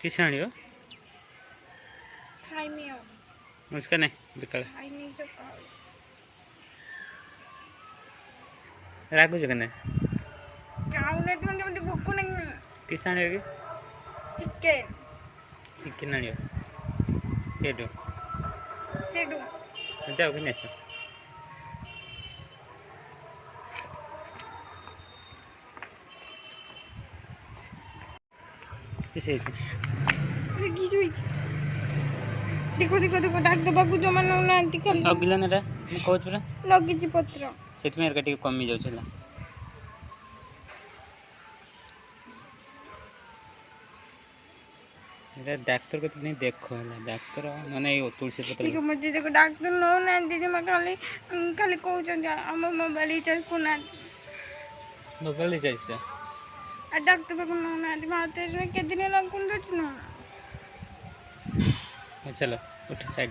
किस आनियो खाइमी हो उसका नहीं बिकल खाइमी सब खाओ रागु जगने खाओ नहीं तो मुझे भूख नहीं किस आनियो की चिकन चिकन आनियो केडो चेडू जाओ कि नहीं किसे देखो देखो देखो डाक दबा को जमा न नांती कर अगिला ना रे मैं कहत पुरा लगी जी पत्र सेत में एरका टिके कमी जाउ छला एरा डॉक्टर को नहीं देखो हला डॉक्टर माने यो तुलसी पत्र देखो मुझे देखो डॉक्टर न नांती जे मैं खाली खाली कहू जन हम मोबाइल रिचार्ज को ना मोबाइल रिचार्ज से आ डॉक्टर को न नांती माते के दिन लग कुंद छ ना चलो उठ साइड